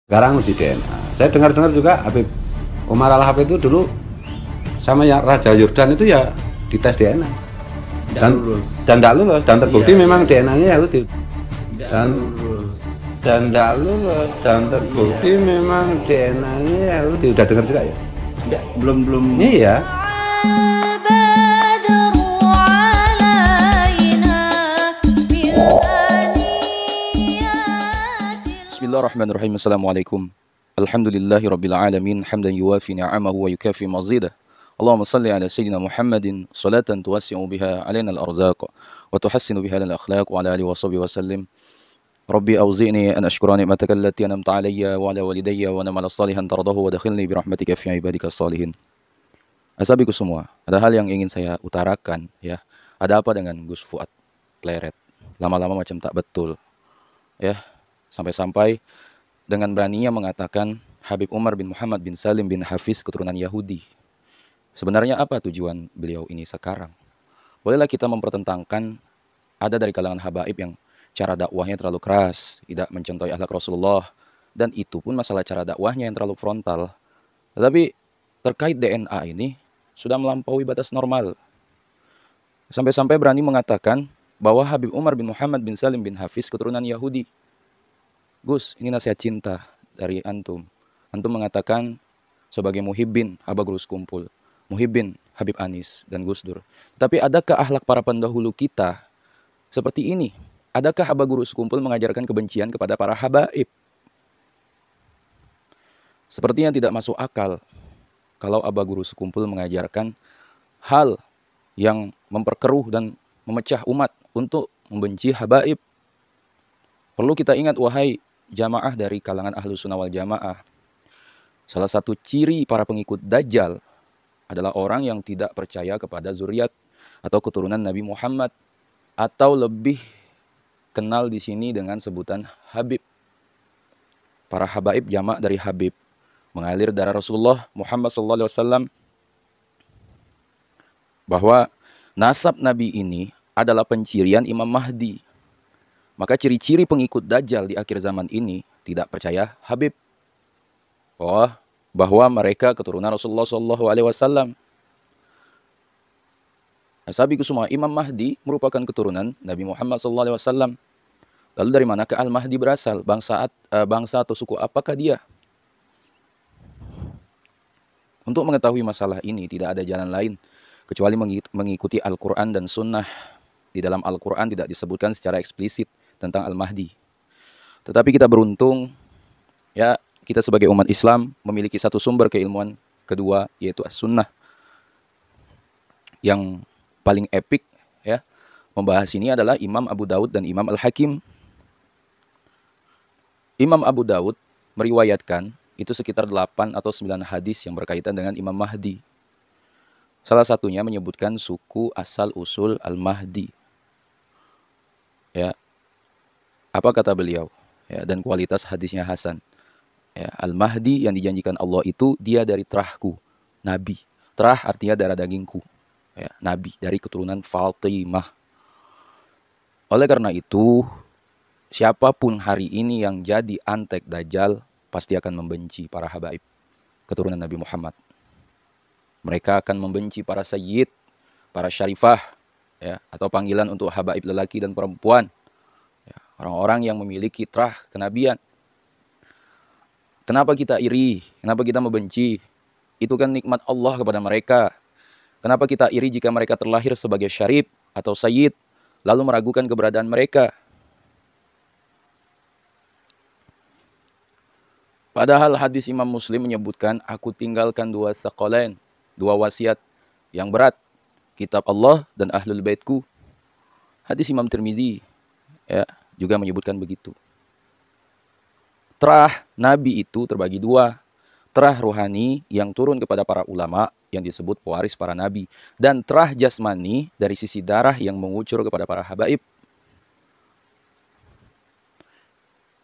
Sekarang uji DNA. Saya dengar-dengar juga Habib Umar Al-Habib itu dulu sama yang Raja Yordan itu ya dites DNA dan tidak lulus dan terbukti memang DNA-nya Yahudi dan tidak lulus dan terbukti memang DNA-nya Yahudi. Udah dengar juga ya? Enggak, belum. Iya. Bismillahirrahmanirrahim. Assalamualaikum. Alhamdulillahi rabbil alamin, hamdan yuwafi ni'amahu wa yukafi mazidah. Allahumma salli ala sayyidina Muhammadin salatan tuwassi'u biha alaina al-arzaq wa tuhassinu biha al-akhlaq wa ala alihi wa sahbihi wa sallim. Rabbi awzi'ni an ashkura ni'mataka allati an'amta alayya wa ala walidayya wa na'mal salihan tardahu wa dakhilni bi rahmatika fi ibadika salihin. Asabiku semua, ada hal yang ingin saya utarakan ya. Ada apa dengan Gus Fuad Pleret? Lama-lama macam tak betul. Ya, sampai-sampai dengan beraninya mengatakan Habib Umar bin Muhammad bin Salim bin Hafiz keturunan Yahudi. Sebenarnya apa tujuan beliau ini sekarang? Bolehlah kita mempertentangkan, ada dari kalangan habaib yang cara dakwahnya terlalu keras, tidak mencontohi akhlak Rasulullah, dan itu pun masalah cara dakwahnya yang terlalu frontal. Tetapi terkait DNA ini sudah melampaui batas normal. Sampai-sampai berani mengatakan bahwa Habib Umar bin Muhammad bin Salim bin Hafiz keturunan Yahudi. Gus, ini nasihat cinta dari antum. Antum mengatakan sebagai muhibbin Habagurus Kumpul, muhibbin Habib Anis dan Gus Dur. Tapi adakah akhlak para pendahulu kita seperti ini? Adakah Habagurus Kumpul mengajarkan kebencian kepada para habaib? Sepertinya tidak masuk akal kalau Habagurus Kumpul mengajarkan hal yang memperkeruh dan memecah umat untuk membenci habaib. Perlu kita ingat, wahai jamaah dari kalangan Ahlus Sunnah wal Jamaah, salah satu ciri para pengikut Dajjal adalah orang yang tidak percaya kepada zuriat atau keturunan Nabi Muhammad, atau lebih kenal di sini dengan sebutan Habib. Para habaib jamak dari Habib, mengalir darah Rasulullah Muhammad SAW, bahwa nasab Nabi ini adalah pencirian Imam Mahdi. Maka ciri-ciri pengikut Dajjal di akhir zaman ini tidak percaya Habib, bahwa mereka keturunan Rasulullah SAW. Asabiku semua, Imam Mahdi merupakan keturunan Nabi Muhammad SAW. Lalu dari manakah Al-Mahdi berasal? Bangsa atau suku apakah dia? Untuk mengetahui masalah ini tidak ada jalan lain kecuali mengikuti Al-Quran dan Sunnah. Di dalam Al-Quran tidak disebutkan secara eksplisit tentang Al-Mahdi. Tetapi kita beruntung, ya, kita sebagai umat Islam memiliki satu sumber keilmuan kedua, yaitu As-Sunnah. Yang paling epik ya membahas ini adalah Imam Abu Daud dan Imam Al-Hakim. Imam Abu Daud meriwayatkan itu sekitar 8 atau 9 hadis yang berkaitan dengan Imam Mahdi. Salah satunya menyebutkan suku asal usul Al-Mahdi. Ya. Apa kata beliau? Ya, dan kualitas hadisnya hasan. Ya, Al-Mahdi yang dijanjikan Allah itu dia dari terahku, Nabi. Terah artinya darah dagingku. Ya, Nabi dari keturunan Fatimah. Oleh karena itu, siapapun hari ini yang jadi antek Dajjal pasti akan membenci para habaib keturunan Nabi Muhammad. Mereka akan membenci para sayyid, para syarifah, ya, atau panggilan untuk habaib lelaki dan perempuan, ya, orang-orang yang memiliki terah kenabian. Kenapa kita iri? Kenapa kita membenci? Itu kan nikmat Allah kepada mereka. Kenapa kita iri jika mereka terlahir sebagai syarif atau sayyid, lalu meragukan keberadaan mereka? Padahal hadis Imam Muslim menyebutkan, aku tinggalkan dua saqalain, dua wasiat yang berat, kitab Allah dan Ahlul Baitku. Hadis Imam Tirmizi ya, juga menyebutkan begitu. Terah Nabi itu terbagi dua. Terah rohani yang turun kepada para ulama yang disebut pewaris para nabi, dan terah jasmani dari sisi darah yang mengucur kepada para habaib.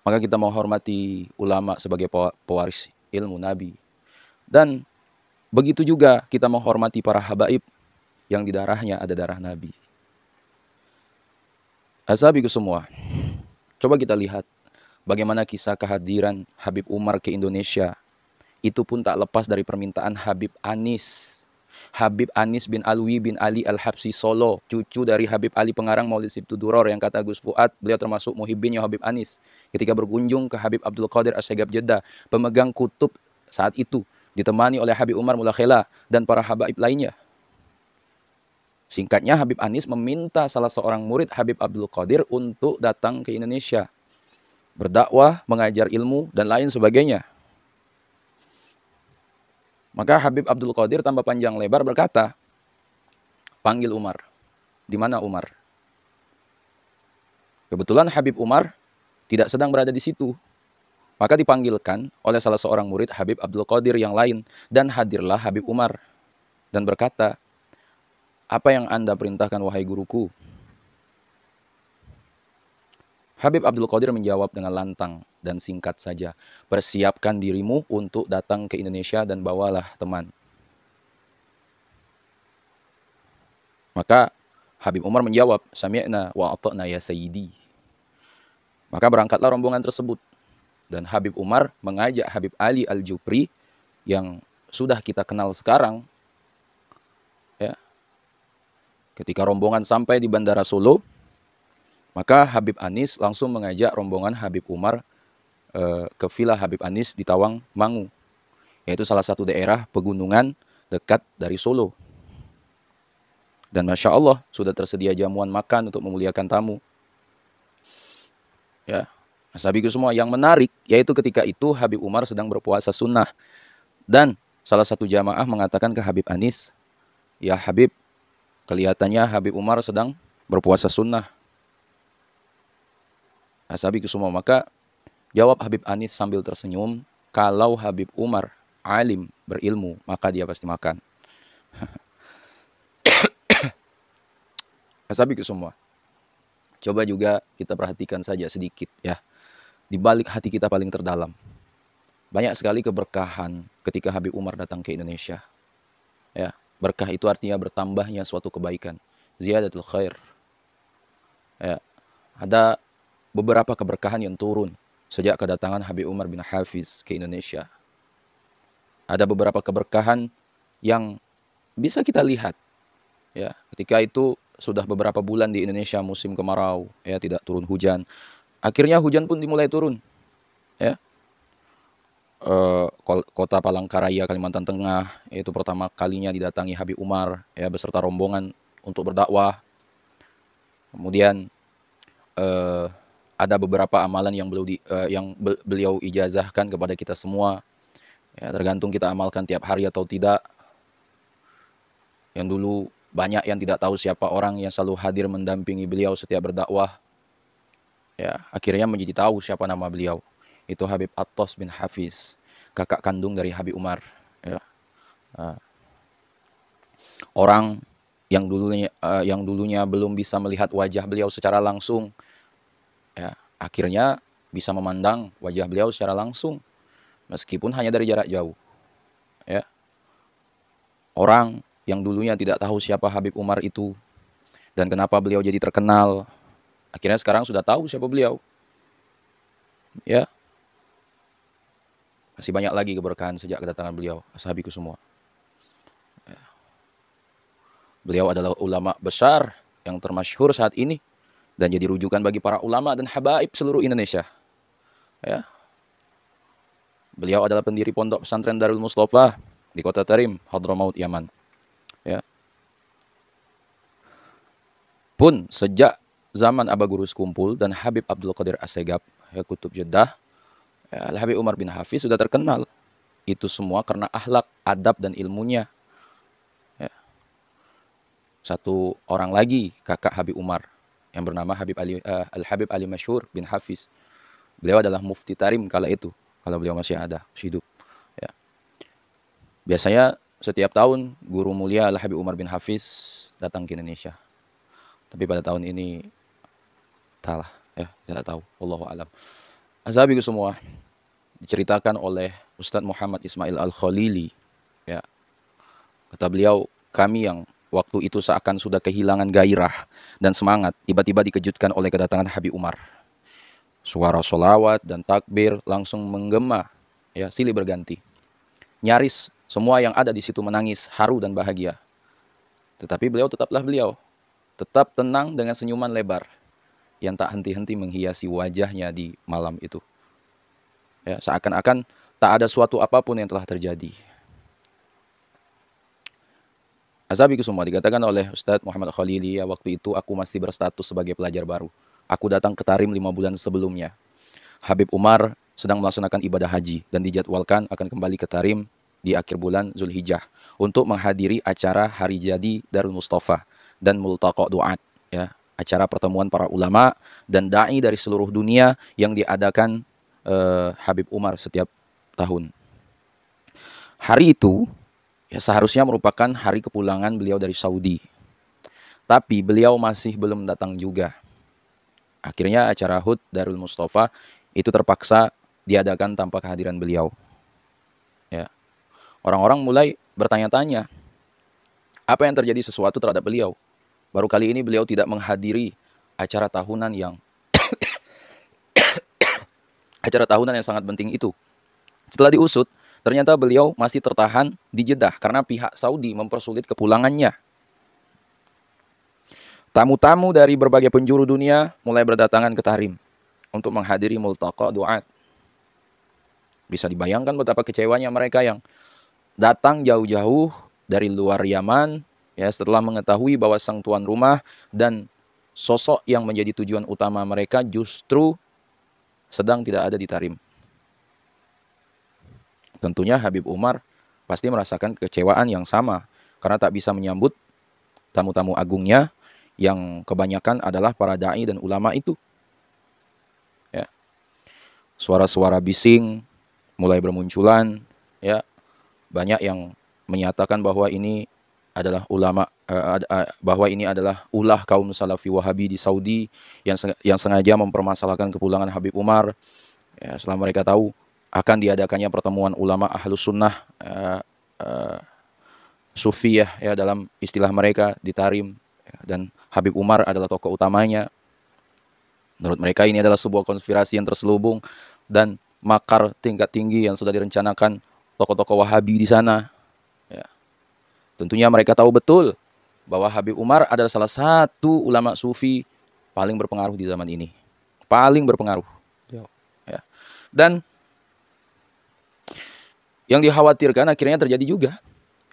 Maka kita menghormati ulama sebagai pewaris ilmu nabi. Dan begitu juga kita menghormati para habaib yang di darahnya ada darah nabi. Asabiku semua, coba kita lihat bagaimana kisah kehadiran Habib Umar ke Indonesia. Itu pun tak lepas dari permintaan Habib Anis. Habib Anis bin Alwi bin Ali Al-Habsi Solo, cucu dari Habib Ali pengarang Maulid Sibtuduror, yang kata Gus Fuad, beliau termasuk muhibbinnya Habib Anis. Ketika berkunjung ke Habib Abdul Qadir As-Segaf Jeddah, pemegang kutub saat itu, ditemani oleh Habib Umar Mulakhela dan para habaib lainnya. Singkatnya, Habib Anis meminta salah seorang murid Habib Abdul Qadir untuk datang ke Indonesia, berdakwah, mengajar ilmu, dan lain sebagainya. Maka Habib Abdul Qadir tambah panjang lebar berkata, panggil Umar. Di mana Umar? Kebetulan Habib Umar tidak sedang berada di situ. Maka dipanggilkan oleh salah seorang murid Habib Abdul Qadir yang lain. Dan hadirlah Habib Umar. Dan berkata, apa yang Anda perintahkan wahai guruku? Habib Abdul Qadir menjawab dengan lantang dan singkat saja. Persiapkan dirimu untuk datang ke Indonesia dan bawalah teman. Maka Habib Umar menjawab, Sami'na wa ata'na ya sayyidi. Maka berangkatlah rombongan tersebut. Dan Habib Umar mengajak Habib Ali Al-Jupri yang sudah kita kenal sekarang. Ya. Ketika rombongan sampai di Bandara Solo, maka Habib Anis langsung mengajak rombongan Habib Umar ke villa Habib Anis di Tawang, Mangu. Yaitu salah satu daerah pegunungan dekat dari Solo. Dan Masya Allah, sudah tersedia jamuan makan untuk memuliakan tamu. Ya, sahabiku semua, yang menarik, yaitu ketika itu Habib Umar sedang berpuasa sunnah. Dan salah satu jamaah mengatakan ke Habib Anis, ya Habib, kelihatannya Habib Umar sedang berpuasa sunnah. Sahabiku semua, maka jawab Habib Anis sambil tersenyum, kalau Habib Umar alim, berilmu, maka dia pasti makan. Sahabiku semua, coba juga kita perhatikan saja sedikit ya, di balik hati kita paling terdalam. Banyak sekali keberkahan ketika Habib Umar datang ke Indonesia. Ya, berkah itu artinya bertambahnya suatu kebaikan, ziyadatul khair. Ya, ada beberapa keberkahan yang turun sejak kedatangan Habib Umar bin Hafiz ke Indonesia. Ada beberapa keberkahan yang bisa kita lihat. Ya, ketika itu sudah beberapa bulan di Indonesia musim kemarau, ya tidak turun hujan. Akhirnya hujan pun dimulai turun. Ya. Kota Palangkaraya, Kalimantan Tengah, itu pertama kalinya didatangi Habib Umar ya beserta rombongan untuk berdakwah. Kemudian ada beberapa amalan yang beliau ijazahkan kepada kita semua. Ya, tergantung kita amalkan tiap hari atau tidak. Yang dulu banyak yang tidak tahu siapa orang yang selalu hadir mendampingi beliau setiap berdakwah. Ya, akhirnya menjadi tahu siapa nama beliau. Itu Habib Attos bin Hafiz, kakak kandung dari Habib Umar. Ya. Orang yang dulunya belum bisa melihat wajah beliau secara langsung, ya, akhirnya bisa memandang wajah beliau secara langsung, meskipun hanya dari jarak jauh. Ya. Orang yang dulunya tidak tahu siapa Habib Umar itu dan kenapa beliau jadi terkenal, akhirnya sekarang sudah tahu siapa beliau. Ya. Masih banyak lagi keberkahan sejak kedatangan beliau, sahabiku semua. Ya. Beliau adalah ulama besar yang termasyhur saat ini dan jadi rujukan bagi para ulama dan habaib seluruh Indonesia. Ya. Beliau adalah pendiri pondok pesantren Darul Mustafa di kota Tarim, Hadramaut, Yaman. Ya. Pun sejak zaman Aba Gurus Kumpul dan Habib Abdul Qadir As-Segaf, ya, Kutub Jeddah, ya, Habib Umar bin Hafiz sudah terkenal. Itu semua karena akhlak, adab, dan ilmunya. Ya. Satu orang lagi, kakak Habib Umar, yang bernama Al-Habib Ali Masyhur bin Hafiz. Beliau adalah mufti Tarim kala itu, kalau beliau masih ada, masih hidup. Ya. Biasanya setiap tahun guru mulia Al-Habib Umar bin Hafiz datang ke Indonesia. Tapi pada tahun ini salah, ya, tidak tahu. Wallahu a'lam. Ashabiku semua, diceritakan oleh Ustadz Muhammad Ismail Al-Khalili. Ya. Kata beliau, kami yang waktu itu seakan sudah kehilangan gairah dan semangat, tiba-tiba dikejutkan oleh kedatangan Habib Umar. Suara sholawat dan takbir langsung menggema, ya, silih berganti. Nyaris semua yang ada di situ menangis, haru dan bahagia. Tetapi beliau tetaplah beliau, tetap tenang dengan senyuman lebar yang tak henti-henti menghiasi wajahnya di malam itu. Ya, seakan-akan tak ada suatu apapun yang telah terjadi. Asabiku semua, dikatakan oleh Ustadz Muhammad Khalili, ya, waktu itu aku masih berstatus sebagai pelajar baru. Aku datang ke Tarim 5 bulan sebelumnya. Habib Umar sedang melaksanakan ibadah haji dan dijadwalkan akan kembali ke Tarim di akhir bulan Zulhijjah untuk menghadiri acara hari jadi Darul Mustafa dan Multaqa Duat, ya, acara pertemuan para ulama dan dai dari seluruh dunia yang diadakan Habib Umar setiap tahun. Hari itu, ya, seharusnya merupakan hari kepulangan beliau dari Saudi. Tapi beliau masih belum datang juga. Akhirnya acara HUT Darul Mustafa itu terpaksa diadakan tanpa kehadiran beliau. Ya. Orang-orang mulai bertanya-tanya, apa yang terjadi sesuatu terhadap beliau? Baru kali ini beliau tidak menghadiri acara tahunan yang acara tahunan yang sangat penting itu. Setelah diusut, ternyata beliau masih tertahan di Jeddah karena pihak Saudi mempersulit kepulangannya. Tamu-tamu dari berbagai penjuru dunia mulai berdatangan ke Tarim untuk menghadiri Multaqa Duat. Bisa dibayangkan betapa kecewanya mereka yang datang jauh-jauh dari luar Yaman, ya, setelah mengetahui bahwa sang tuan rumah dan sosok yang menjadi tujuan utama mereka justru sedang tidak ada di Tarim. Tentunya Habib Umar pasti merasakan kekecewaan yang sama karena tak bisa menyambut tamu-tamu agungnya yang kebanyakan adalah para dai dan ulama itu. Ya. Suara-suara bising mulai bermunculan, ya. Banyak yang menyatakan bahwa ini adalah ulama, bahwa ini adalah ulah kaum Salafi Wahabi di Saudi yang sengaja mempermasalahkan kepulangan Habib Umar. Ya, setelah mereka tahu akan diadakannya pertemuan ulama Ahlus Sunnah, Sufiyah, ya, dalam istilah mereka di Tarim, ya, dan Habib Umar adalah tokoh utamanya. Menurut mereka ini adalah sebuah konspirasi yang terselubung dan makar tingkat tinggi yang sudah direncanakan tokoh-tokoh Wahabi di sana. Ya. Tentunya mereka tahu betul bahwa Habib Umar adalah salah satu ulama sufi paling berpengaruh di zaman ini. Paling berpengaruh. Ya. Dan yang dikhawatirkan akhirnya terjadi juga.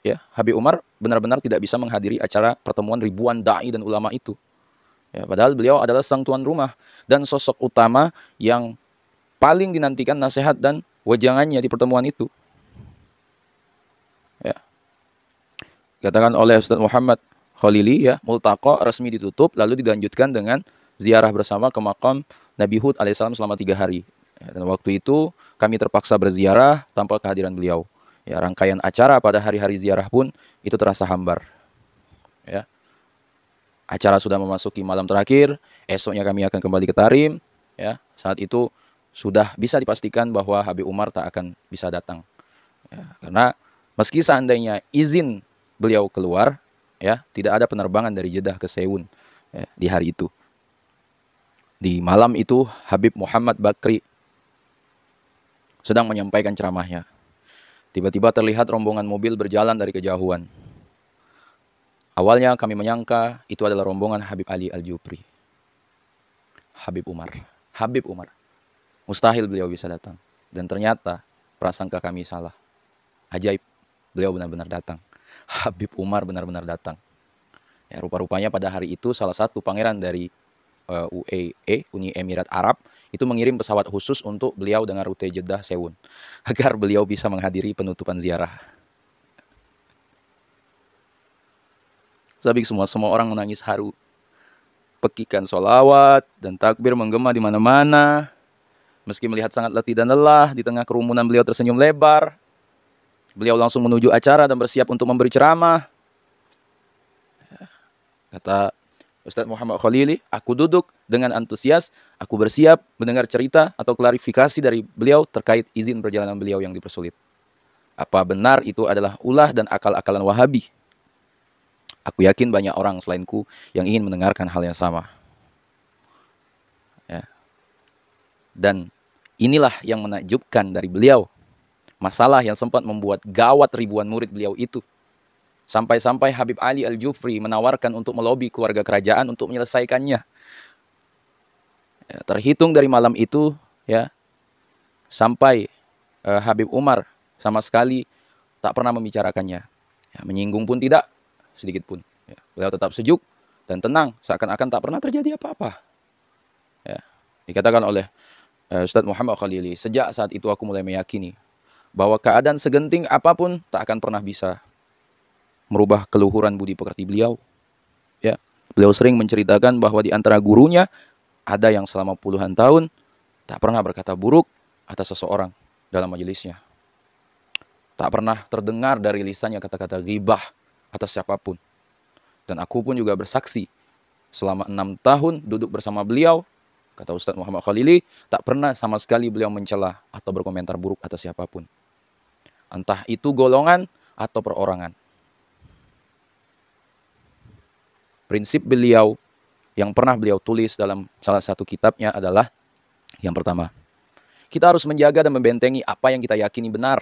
Ya, Habib Umar benar-benar tidak bisa menghadiri acara pertemuan ribuan dai dan ulama itu. Ya, padahal beliau adalah sang tuan rumah dan sosok utama yang paling dinantikan nasihat dan wejangannya di pertemuan itu. Ya. Katakan oleh Ustadz Muhammad Khalili, ya, Multaqa resmi ditutup lalu dilanjutkan dengan ziarah bersama ke makam Nabi Hud alaihissalam selama 3 hari. Ya, dan waktu itu kami terpaksa berziarah tanpa kehadiran beliau. Ya, rangkaian acara pada hari-hari ziarah pun itu terasa hambar. Ya. Acara sudah memasuki malam terakhir, esoknya kami akan kembali ke Tarim. Ya. Saat itu sudah bisa dipastikan bahwa Habib Umar tak akan bisa datang. Ya, karena meski seandainya izin beliau keluar, ya, tidak ada penerbangan dari Jeddah ke Seun, ya, di hari itu. Di malam itu Habib Muhammad Bakri sedang menyampaikan ceramahnya. Tiba-tiba terlihat rombongan mobil berjalan dari kejauhan. Awalnya kami menyangka itu adalah rombongan Habib Ali Al-Jupri. Habib Umar. Habib Umar. Mustahil beliau bisa datang. Dan ternyata prasangka kami salah. Ajaib. Beliau benar-benar datang. Habib Umar benar-benar datang. Ya, rupa-rupanya pada hari itu salah satu pangeran dari UAE, Uni Emirat Arab, itu mengirim pesawat khusus untuk beliau dengan rute Jeddah Seun agar beliau bisa menghadiri penutupan ziarah. Sabik semua orang menangis haru. Pekikan sholawat dan takbir menggema di mana-mana. Meski melihat sangat letih dan lelah, di tengah kerumunan beliau tersenyum lebar. Beliau langsung menuju acara dan bersiap untuk memberi ceramah. Kata Ustadz Muhammad Khalili, aku duduk dengan antusias, aku bersiap mendengar cerita atau klarifikasi dari beliau terkait izin perjalanan beliau yang dipersulit. Apa benar itu adalah ulah dan akal-akalan Wahabi? Aku yakin banyak orang selainku yang ingin mendengarkan hal yang sama. Ya. Dan inilah yang menakjubkan dari beliau. Masalah yang sempat membuat gawat ribuan murid beliau itu. Sampai-sampai Habib Ali Al-Jufri menawarkan untuk melobi keluarga kerajaan untuk menyelesaikannya. Ya, terhitung dari malam itu, ya, sampai Habib Umar sama sekali tak pernah membicarakannya. Ya, menyinggung pun tidak, sedikit pun. Ya, beliau tetap sejuk dan tenang, seakan-akan tak pernah terjadi apa-apa. Ya, dikatakan oleh Ustadz Muhammad Khalili, sejak saat itu aku mulai meyakini bahwa keadaan segenting apapun tak akan pernah bisa merubah keluhuran budi pekerti beliau. Ya, beliau sering menceritakan bahwa di antara gurunya ada yang selama puluhan tahun tak pernah berkata buruk atas seseorang dalam majelisnya. Tak pernah terdengar dari lisannya kata-kata ghibah atas siapapun. Dan aku pun juga bersaksi selama 6 tahun duduk bersama beliau, kata Ustadz Muhammad Khalili, tak pernah sama sekali beliau mencela atau berkomentar buruk atas siapapun. Entah itu golongan atau perorangan. Prinsip beliau yang pernah beliau tulis dalam salah satu kitabnya adalah yang pertama, kita harus menjaga dan membentengi apa yang kita yakini benar,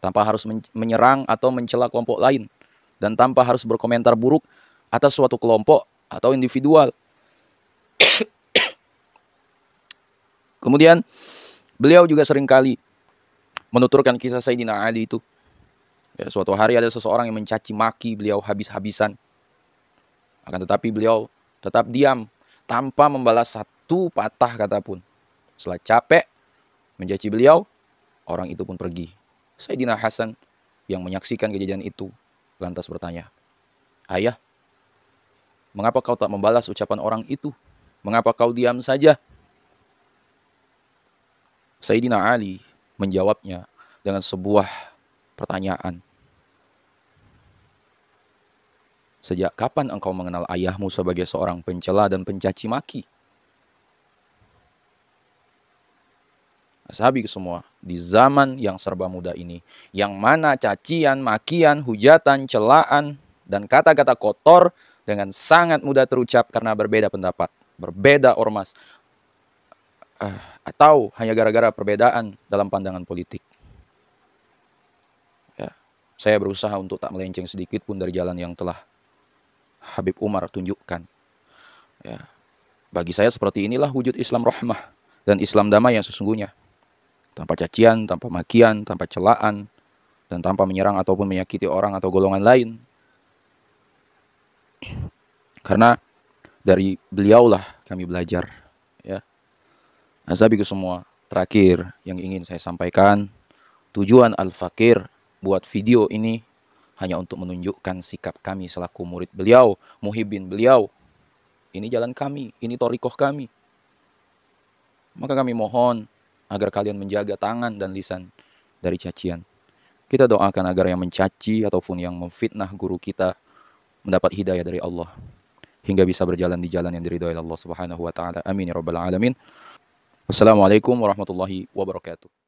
tanpa harus menyerang atau mencela kelompok lain, dan tanpa harus berkomentar buruk atas suatu kelompok atau individual. Kemudian, beliau juga seringkali menuturkan kisah Sayyidina Ali itu. Ya, suatu hari ada seseorang yang mencaci maki beliau habis-habisan. Akan tetapi beliau tetap diam tanpa membalas satu patah kata pun. Setelah capek mencaci beliau, orang itu pun pergi. Sayyidina Hasan yang menyaksikan kejadian itu lantas bertanya, "Ayah, mengapa kau tak membalas ucapan orang itu? Mengapa kau diam saja?" Sayyidina Ali menjawabnya dengan sebuah pertanyaan. Sejak kapan engkau mengenal ayahmu sebagai seorang pencela dan pencaci maki? Sahabi semua, di zaman yang serba mudah ini, yang mana cacian, makian, hujatan, celaan, dan kata-kata kotor dengan sangat mudah terucap karena berbeda pendapat, berbeda ormas, atau hanya gara-gara perbedaan dalam pandangan politik. Ya, saya berusaha untuk tak melenceng sedikit pun dari jalan yang telah Habib Umar tunjukkan. Ya, bagi saya seperti inilah wujud Islam rahmah dan Islam damai yang sesungguhnya. Tanpa cacian, tanpa makian, tanpa celaan, dan tanpa menyerang ataupun menyakiti orang atau golongan lain. Karena dari beliaulah kami belajar. Ya, azabiku semua, terakhir yang ingin saya sampaikan, tujuan Al-Fakir buat video ini hanya untuk menunjukkan sikap kami selaku murid beliau, muhibbin beliau. Ini jalan kami, ini thariqah kami. Maka kami mohon agar kalian menjaga tangan dan lisan dari cacian. Kita doakan agar yang mencaci ataupun yang memfitnah guru kita mendapat hidayah dari Allah, hingga bisa berjalan di jalan yang diridhoi Allah Subhanahu wa taala. Amin ya rabbal alamin. Wassalamualaikum warahmatullahi wabarakatuh.